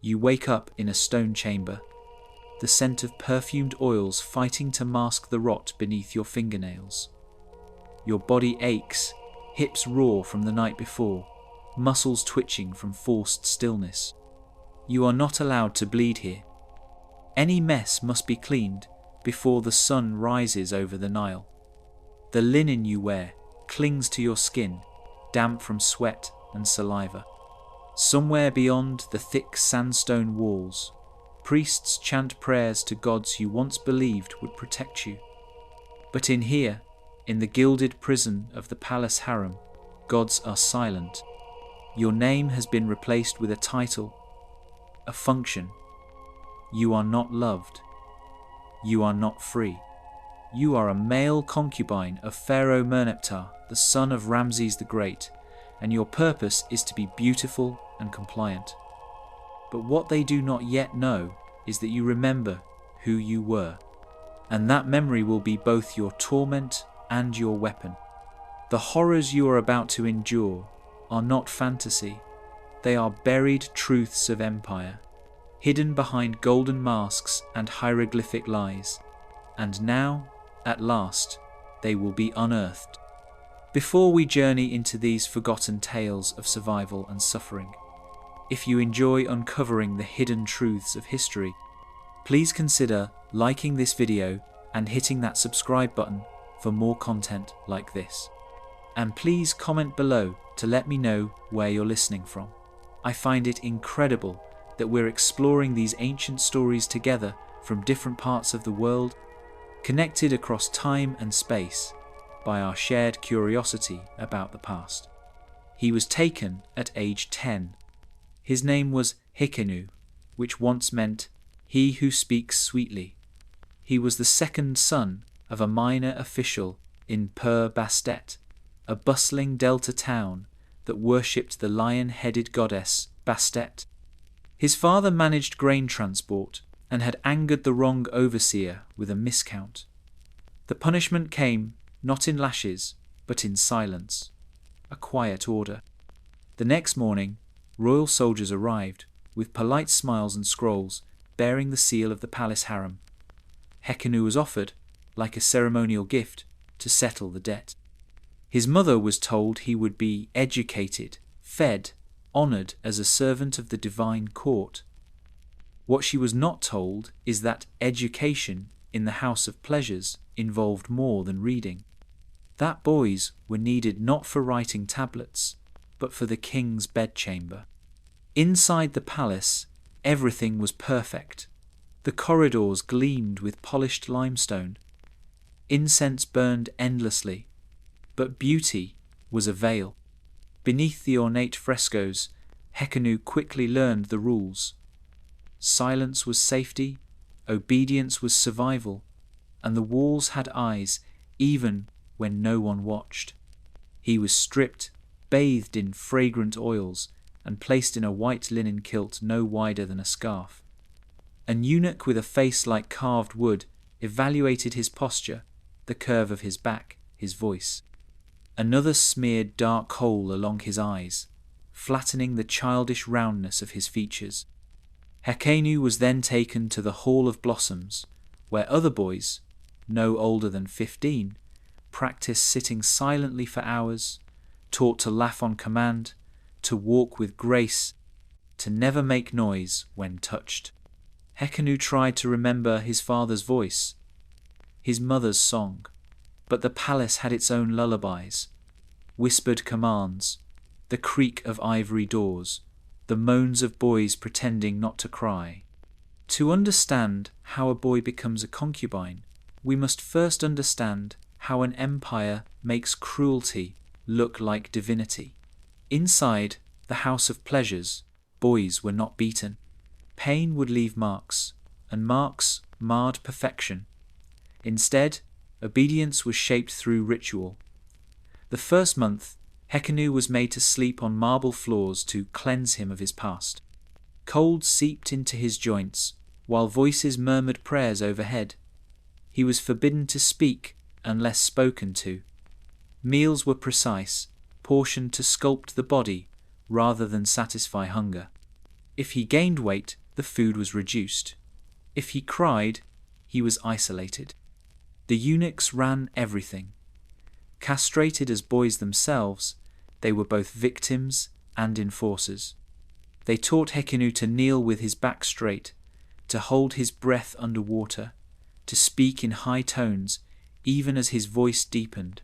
You wake up in a stone chamber, the scent of perfumed oils fighting to mask the rot beneath your fingernails. Your body aches, hips raw from the night before, muscles twitching from forced stillness. You are not allowed to bleed here. Any mess must be cleaned before the sun rises over the Nile. The linen you wear clings to your skin, damp from sweat and saliva. Somewhere beyond the thick sandstone walls, priests chant prayers to gods you once believed would protect you. But in here, in the gilded prison of the palace harem, gods are silent. Your name has been replaced with a title, a function. You are not loved. You are not free. You are a male concubine of Pharaoh Merneptah, the son of Ramses the Great, and your purpose is to be beautiful and compliant. But what they do not yet know is that you remember who you were, and that memory will be both your torment and your weapon. The horrors you are about to endure are not fantasy. They are buried truths of empire, hidden behind golden masks and hieroglyphic lies. And now, at last, they will be unearthed. Before we journey into these forgotten tales of survival and suffering, if you enjoy uncovering the hidden truths of history, please consider liking this video and hitting that subscribe button for more content like this. And please comment below to let me know where you're listening from. I find it incredible that we're exploring these ancient stories together from different parts of the world, connected across time and space by our shared curiosity about the past. He was taken at age 10. His name was Hekenu, which once meant he who speaks sweetly. He was the second son of a minor official in Pur Bastet, a bustling delta town that worshipped the lion-headed goddess Bastet. His father managed grain transport and had angered the wrong overseer with a miscount. The punishment came not in lashes, but in silence, a quiet order. The next morning, royal soldiers arrived, with polite smiles and scrolls, bearing the seal of the palace harem. Hekenu was offered, like a ceremonial gift, to settle the debt. His mother was told he would be educated, fed, honoured as a servant of the divine court. What she was not told is that education in the House of Pleasures involved more than reading. That boys were needed not for writing tablets, but for the king's bedchamber. Inside the palace, everything was perfect. The corridors gleamed with polished limestone. Incense burned endlessly, but beauty was a veil. Beneath the ornate frescoes, Hekenu quickly learned the rules. Silence was safety, obedience was survival, and the walls had eyes even when no one watched. He was stripped, bathed in fragrant oils, and placed in a white linen kilt no wider than a scarf. An eunuch with a face like carved wood evaluated his posture, the curve of his back, his voice. Another smeared dark kohl along his eyes, flattening the childish roundness of his features. Hekenu was then taken to the Hall of Blossoms, where other boys, no older than 15, practiced sitting silently for hours, taught to laugh on command, to walk with grace, to never make noise when touched. Hekenu tried to remember his father's voice, his mother's song, but the palace had its own lullabies, whispered commands, the creak of ivory doors, the moans of boys pretending not to cry. To understand how a boy becomes a concubine, we must first understand how an empire makes cruelty look like divinity. Inside the House of Pleasures, boys were not beaten. Pain would leave marks, and marks marred perfection. Instead, obedience was shaped through ritual. The first month, Hekenu was made to sleep on marble floors to cleanse him of his past. Cold seeped into his joints, while voices murmured prayers overhead. He was forbidden to speak unless spoken to. Meals were precise, portioned to sculpt the body rather than satisfy hunger. If he gained weight, the food was reduced. If he cried, he was isolated. The eunuchs ran everything. Castrated as boys themselves, they were both victims and enforcers. They taught Hekenu to kneel with his back straight, to hold his breath under water, to speak in high tones even as his voice deepened.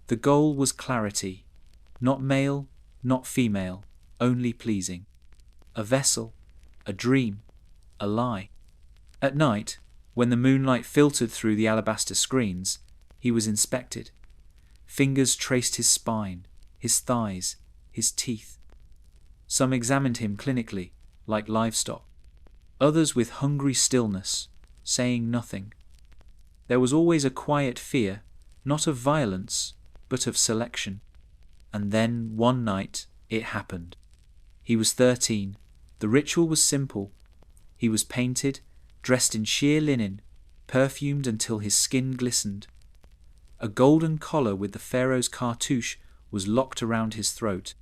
The goal was clarity, not male, not female, only pleasing. A vessel, a dream, a lie. At night, when the moonlight filtered through the alabaster screens, he was inspected. Fingers traced his spine, his thighs, his teeth. Some examined him clinically, like livestock. Others with hungry stillness, saying nothing. There was always a quiet fear, not of violence, but of selection. And then, one night, it happened. He was 13. The ritual was simple. He was painted, dressed in sheer linen, perfumed until his skin glistened. A golden collar with the pharaoh's cartouche was locked around his throat.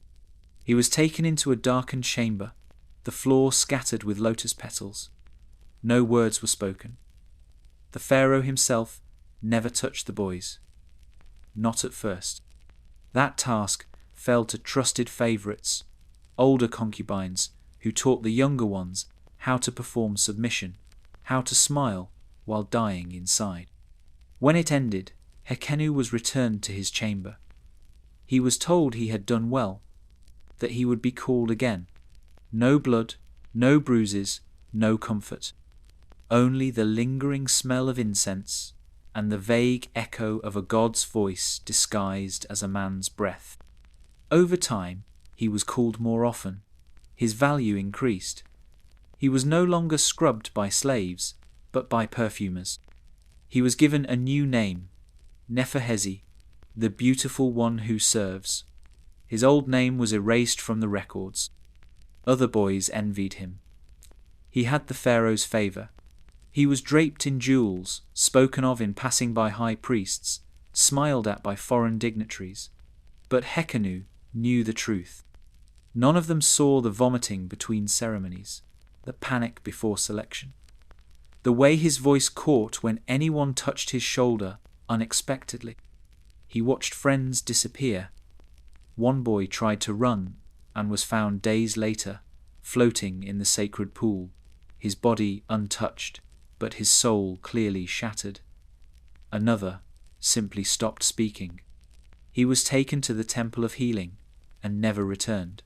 He was taken into a darkened chamber, the floor scattered with lotus petals. No words were spoken. The pharaoh himself never touched the boys. Not at first. That task fell to trusted favorites, older concubines who taught the younger ones how to perform submission, how to smile while dying inside. When it ended, Hekenu was returned to his chamber. He was told he had done well, that he would be called again. No blood, no bruises, no comfort. Only the lingering smell of incense and the vague echo of a god's voice disguised as a man's breath. Over time, he was called more often. His value increased. He was no longer scrubbed by slaves, but by perfumers. He was given a new name, Neferhezi, the beautiful one who serves. His old name was erased from the records. Other boys envied him. He had the pharaoh's favor. He was draped in jewels, spoken of in passing by high priests, smiled at by foreign dignitaries. But Hekenu knew the truth. None of them saw the vomiting between ceremonies, the panic before selection. The way his voice caught when anyone touched his shoulder unexpectedly. He watched friends disappear. One boy tried to run and was found days later, floating in the sacred pool, his body untouched, but his soul clearly shattered. Another simply stopped speaking. He was taken to the temple of healing and never returned.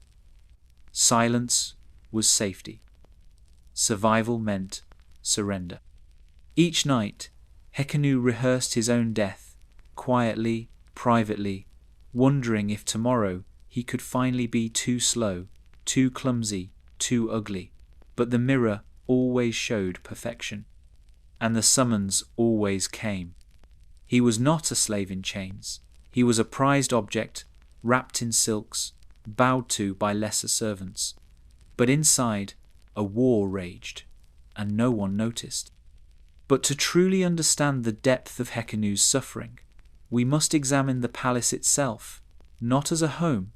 Silence was safety. Survival meant surrender. Each night, Hekenu rehearsed his own death, quietly, privately, wondering if tomorrow he could finally be too slow, too clumsy, too ugly. But the mirror always showed perfection, and the summons always came. He was not a slave in chains. He was a prized object, wrapped in silks, bowed to by lesser servants. But inside, a war raged, and no one noticed. But to truly understand the depth of Hekenu's suffering, we must examine the palace itself, not as a home,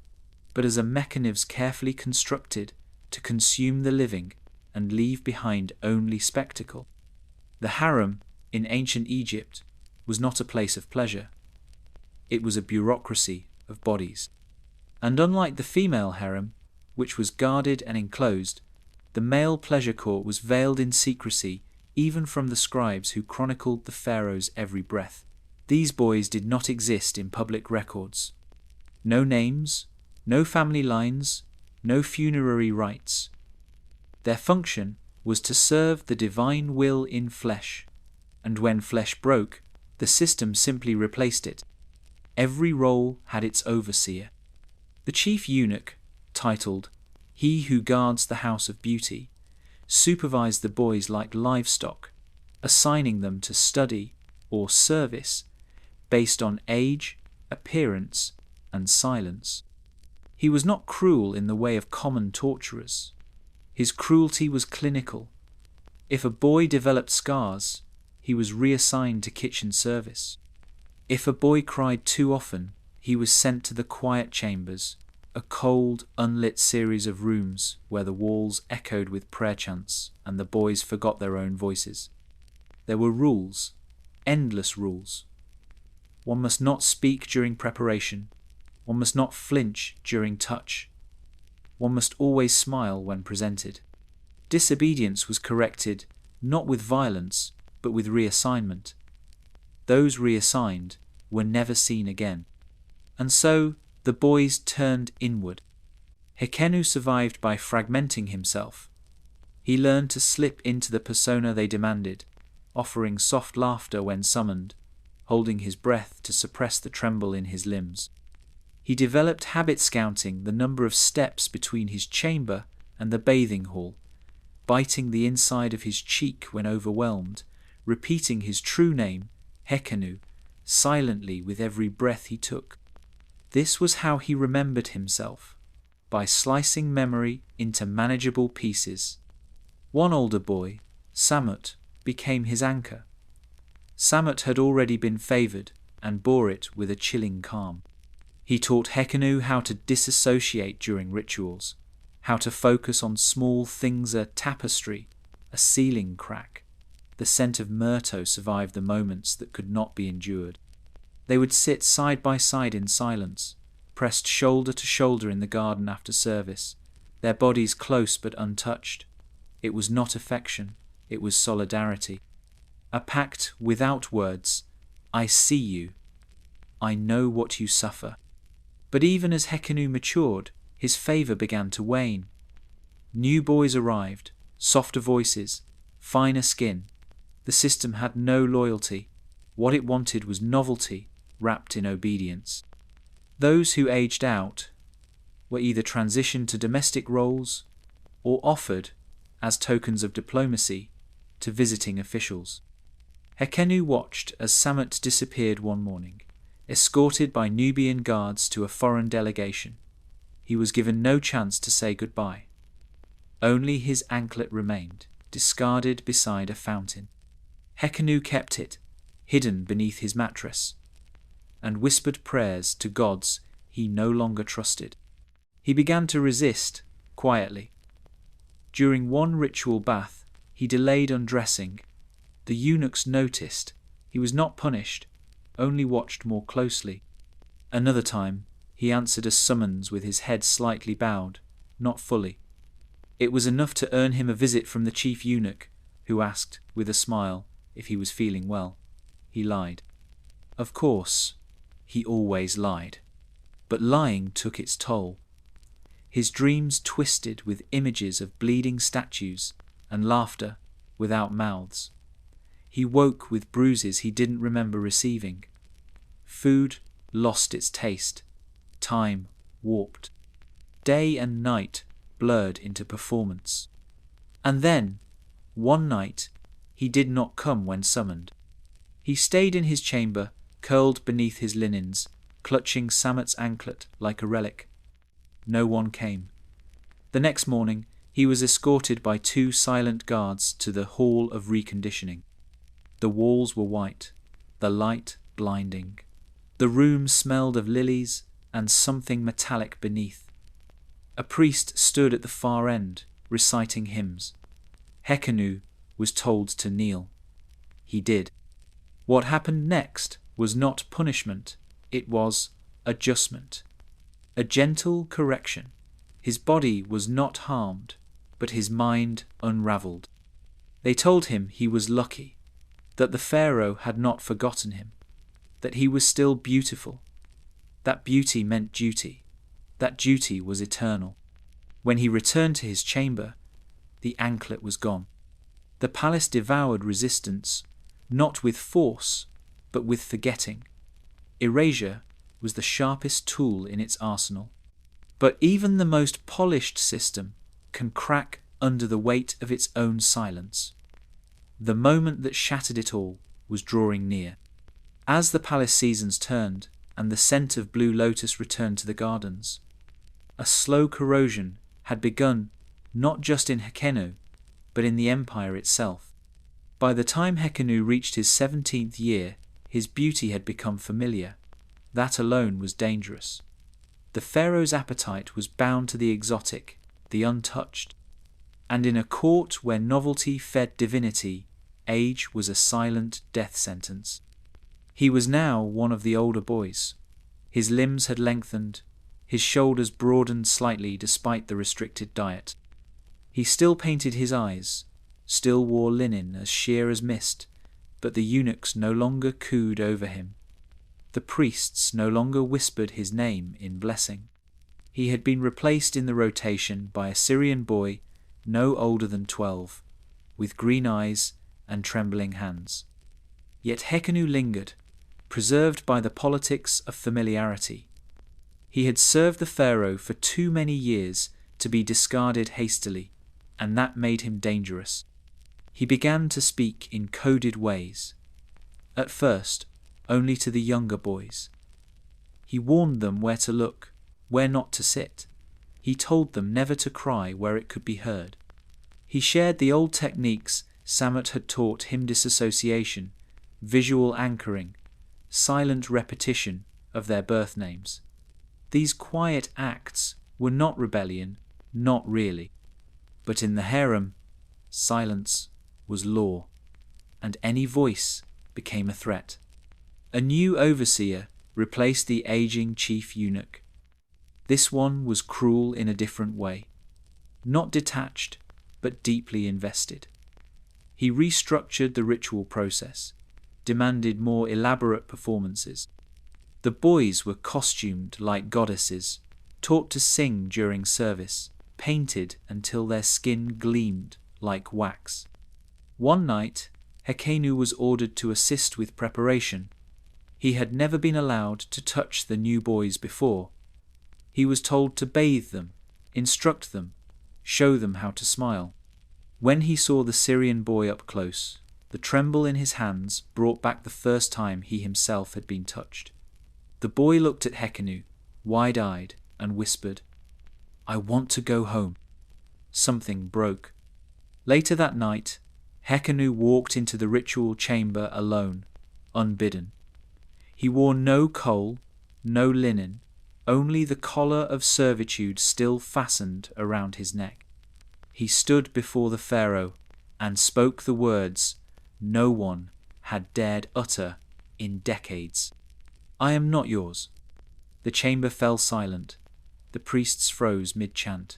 but as a mechanism carefully constructed to consume the living and leave behind only spectacle. The harem in ancient Egypt was not a place of pleasure. It was a bureaucracy of bodies. And unlike the female harem, which was guarded and enclosed, the male pleasure court was veiled in secrecy even from the scribes who chronicled the pharaoh's every breath. These boys did not exist in public records. No names, no family lines, no funerary rites. Their function was to serve the divine will in flesh, and when flesh broke, the system simply replaced it. Every role had its overseer. The chief eunuch, titled "He Who Guards the House of Beauty," supervised the boys like livestock, assigning them to study or service based on age, appearance, and silence. He was not cruel in the way of common torturers. His cruelty was clinical. If a boy developed scars, he was reassigned to kitchen service. If a boy cried too often, he was sent to the quiet chambers, a cold, unlit series of rooms where the walls echoed with prayer chants and the boys forgot their own voices. There were rules, endless rules. One must not speak during preparation. One must not flinch during touch. One must always smile when presented. Disobedience was corrected not with violence, but with reassignment. Those reassigned were never seen again. And so the boys turned inward. Hekenu survived by fragmenting himself. He learned to slip into the persona they demanded, offering soft laughter when summoned, holding his breath to suppress the tremble in his limbs. He developed habit counting the number of steps between his chamber and the bathing hall, biting the inside of his cheek when overwhelmed, repeating his true name, Hekenu, silently with every breath he took. This was how he remembered himself, by slicing memory into manageable pieces. One older boy, Samut, became his anchor. Samut had already been favoured and bore it with a chilling calm. He taught Hekenu how to disassociate during rituals, how to focus on small things, a tapestry, a ceiling crack. The scent of myrto survived the moments that could not be endured. They would sit side by side in silence, pressed shoulder to shoulder in the garden after service, their bodies close but untouched. It was not affection, it was solidarity. A pact without words. I see you. I know what you suffer. But even as Hekenu matured, his favour began to wane. New boys arrived, softer voices, finer skin. The system had no loyalty. What it wanted was novelty, wrapped in obedience. Those who aged out were either transitioned to domestic roles or offered, as tokens of diplomacy, to visiting officials. Hekenu watched as Samut disappeared one morning, escorted by Nubian guards to a foreign delegation. He was given no chance to say goodbye. Only his anklet remained, discarded beside a fountain. Hekenu kept it, hidden beneath his mattress, and whispered prayers to gods he no longer trusted. He began to resist, quietly. During one ritual bath, he delayed undressing. The eunuchs noticed. He was not punished, only watched more closely. Another time, he answered a summons with his head slightly bowed, not fully. It was enough to earn him a visit from the chief eunuch, who asked, with a smile, if he was feeling well. He lied. Of course, he always lied. But lying took its toll. His dreams twisted with images of bleeding statues and laughter without mouths. He woke with bruises he didn't remember receiving. Food lost its taste. Time warped. Day and night blurred into performance. And then, one night, he did not come when summoned. He stayed in his chamber, curled beneath his linens, clutching Samut's anklet like a relic. No one came. The next morning, he was escorted by 2 silent guards to the Hall of Reconditioning. The walls were white, the light blinding. The room smelled of lilies and something metallic beneath. A priest stood at the far end, reciting hymns. Hekenu was told to kneel. He did. What happened next was not punishment, it was adjustment. A gentle correction. His body was not harmed, but his mind unravelled. They told him he was lucky, that the Pharaoh had not forgotten him, that he was still beautiful. That beauty meant duty. That duty was eternal. When he returned to his chamber, the anklet was gone. The palace devoured resistance, not with force, but with forgetting. Erasure was the sharpest tool in its arsenal. But even the most polished system can crack under the weight of its own silence. The moment that shattered it all was drawing near. As the palace seasons turned and the scent of blue lotus returned to the gardens, a slow corrosion had begun not just in Hekenu, but in the empire itself. By the time Hekenu reached his 17th year, his beauty had become familiar. That alone was dangerous. The pharaoh's appetite was bound to the exotic, the untouched, and in a court where novelty fed divinity, age was a silent death sentence. He was now one of the older boys. His limbs had lengthened, his shoulders broadened slightly despite the restricted diet. He still painted his eyes, still wore linen as sheer as mist, but the eunuchs no longer cooed over him. The priests no longer whispered his name in blessing. He had been replaced in the rotation by a Syrian boy no older than 12, with green eyes and trembling hands. Yet Hekenu lingered, preserved by the politics of familiarity. He had served the pharaoh for too many years to be discarded hastily, and that made him dangerous. He began to speak in coded ways. At first, only to the younger boys. He warned them where to look, where not to sit. He told them never to cry where it could be heard. He shared the old techniques Samet had taught him: disassociation, visual anchoring, silent repetition of their birth names. These quiet acts were not rebellion, not really. But in the harem, silence was law, and any voice became a threat. A new overseer replaced the aging chief eunuch. This one was cruel in a different way, not detached, but deeply invested. He restructured the ritual process, demanded more elaborate performances. The boys were costumed like goddesses, taught to sing during service, painted until their skin gleamed like wax. One night, Hekenu was ordered to assist with preparation. He had never been allowed to touch the new boys before. He was told to bathe them, instruct them, show them how to smile. When he saw the Syrian boy up close, the tremble in his hands brought back the first time he himself had been touched. The boy looked at Hekenu, wide-eyed, and whispered, "I want to go home." Something broke. Later that night, Hekenu walked into the ritual chamber alone, unbidden. He wore no coal, no linen, only the collar of servitude still fastened around his neck. He stood before the pharaoh and spoke the words no one had dared utter in decades. "I am not yours." The chamber fell silent. The priests froze mid-chant.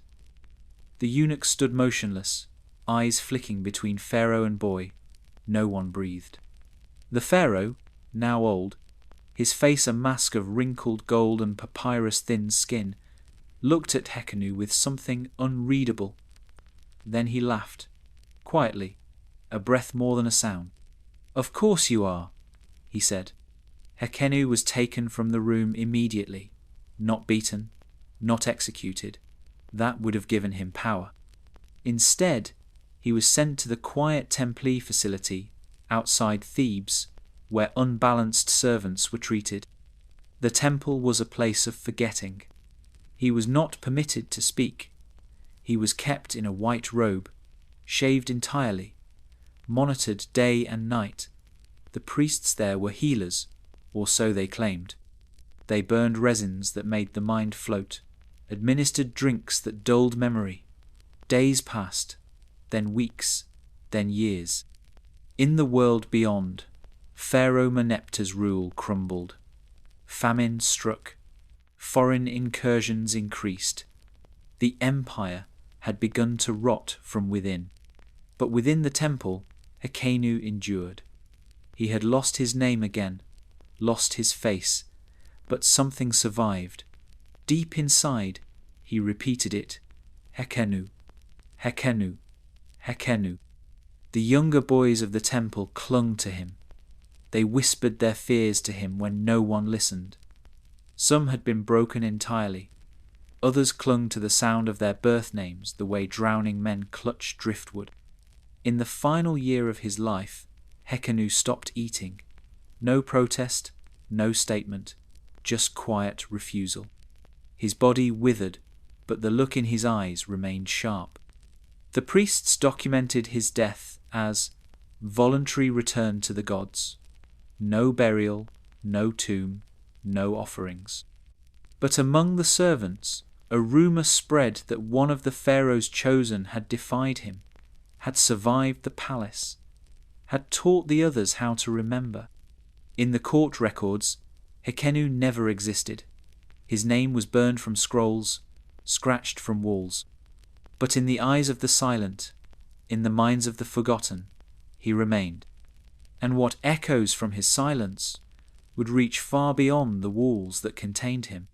The eunuch stood motionless, eyes flicking between pharaoh and boy. No one breathed. The pharaoh, now old, his face a mask of wrinkled gold and papyrus-thin skin, looked at Hekenu with something unreadable. Then he laughed, quietly, a breath more than a sound. "Of course you are," he said. Hekenu was taken from the room immediately, not beaten, not executed. That would have given him power. Instead, he was sent to the quiet Templi facility outside Thebes, where unbalanced servants were treated. The temple was a place of forgetting. He was not permitted to speak. He was kept in a white robe, shaved entirely, monitored day and night. The priests there were healers, or so they claimed. They burned resins that made the mind float, administered drinks that dulled memory. Days passed, then weeks, then years. In the world beyond, Pharaoh Meneptah's rule crumbled. Famine struck. Foreign incursions increased. The empire had begun to rot from within. But within the temple, Hekenu endured. He had lost his name again, lost his face, but something survived. Deep inside, he repeated it, Hekenu, Hekenu, Hekenu. The younger boys of the temple clung to him. They whispered their fears to him when no one listened. Some had been broken entirely. Others clung to the sound of their birth names the way drowning men clutch driftwood. In the final year of his life, Hekenu stopped eating. No protest, no statement, just quiet refusal. His body withered, but the look in his eyes remained sharp. The priests documented his death as voluntary return to the gods. No burial, no tomb, no offerings. But among the servants, a rumor spread that one of the Pharaoh's chosen had defied him, had survived the palace, had taught the others how to remember. In the court records, Hekenu never existed. His name was burned from scrolls, scratched from walls. But in the eyes of the silent, in the minds of the forgotten, he remained. And what echoes from his silence would reach far beyond the walls that contained him.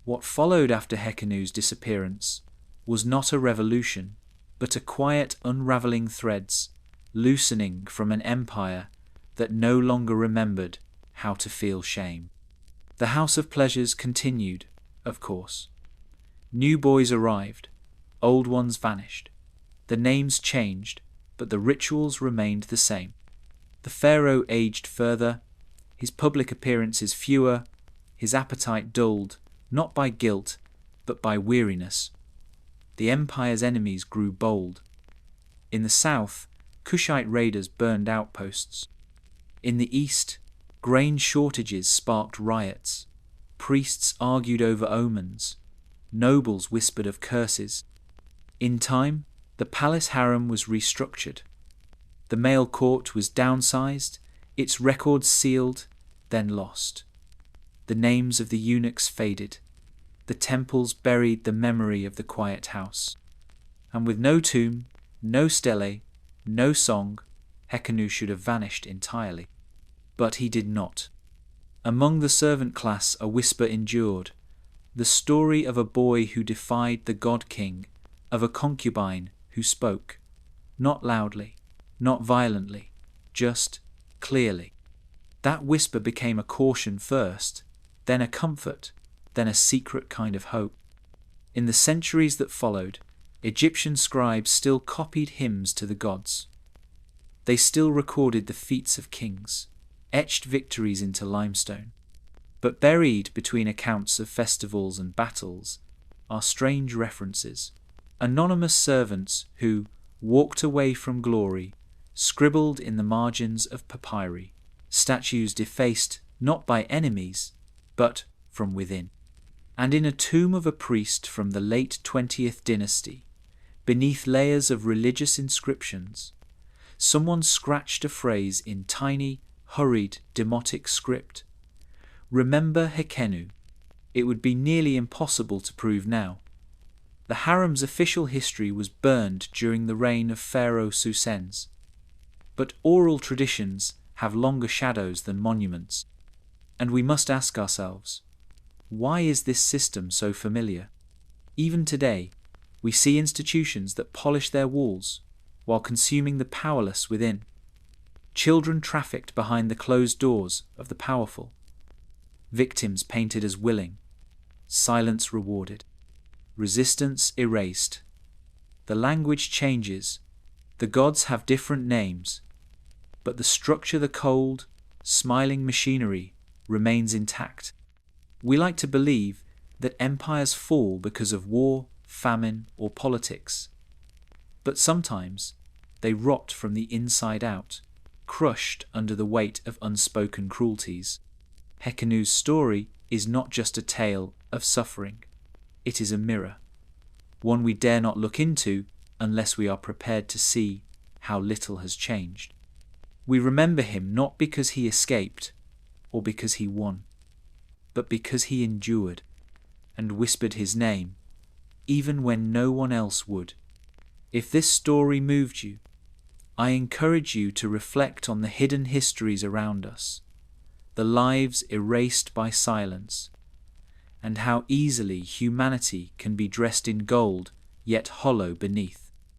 What followed after Hekenu's disappearance was not a revolution, but a quiet unravelling threads, loosening from an empire that no longer remembered how to feel shame. The House of Pleasures continued, of course. New boys arrived, old ones vanished. The names changed, but the rituals remained the same. The pharaoh aged further, his public appearances fewer, his appetite dulled, not by guilt, but by weariness. The empire's enemies grew bold. In the south, Kushite raiders burned outposts. In the east, grain shortages sparked riots. Priests argued over omens. Nobles whispered of curses. In time, the palace harem was restructured. The male court was downsized, its records sealed, then lost. The names of the eunuchs faded. The temples buried the memory of the quiet house. And with no tomb, no stele, no song, Hekenu should have vanished entirely. But he did not. Among the servant class a whisper endured, the story of a boy who defied the god-king, of a concubine who spoke, not loudly, not violently, just clearly. That whisper became a caution first, then a comfort, then a secret kind of hope. In the centuries that followed, Egyptian scribes still copied hymns to the gods. They still recorded the feats of kings, etched victories into limestone. But buried between accounts of festivals and battles are strange references. Anonymous servants who walked away from glory, scribbled in the margins of papyri, statues defaced not by enemies, but from within. And in a tomb of a priest from the late 20th dynasty, beneath layers of religious inscriptions, someone scratched a phrase in tiny, hurried, demotic script. Remember Hekenu. It would be nearly impossible to prove now. The harem's official history was burned during the reign of Pharaoh Susens. But oral traditions have longer shadows than monuments. And we must ask ourselves, why is this system so familiar? Even today, we see institutions that polish their walls while consuming the powerless within. Children trafficked behind the closed doors of the powerful. Victims painted as willing. Silence rewarded. Resistance erased. The language changes. The gods have different names. But the structure, the cold, smiling machinery remains intact. We like to believe that empires fall because of war, famine, or politics. But sometimes they rot from the inside out, crushed under the weight of unspoken cruelties. Hekenu's story is not just a tale of suffering. It is a mirror, one we dare not look into unless we are prepared to see how little has changed. We remember him not because he escaped or because he won, but because he endured and whispered his name, even when no one else would. If this story moved you, I encourage you to reflect on the hidden histories around us, the lives erased by silence, and how easily humanity can be dressed in gold yet hollow beneath.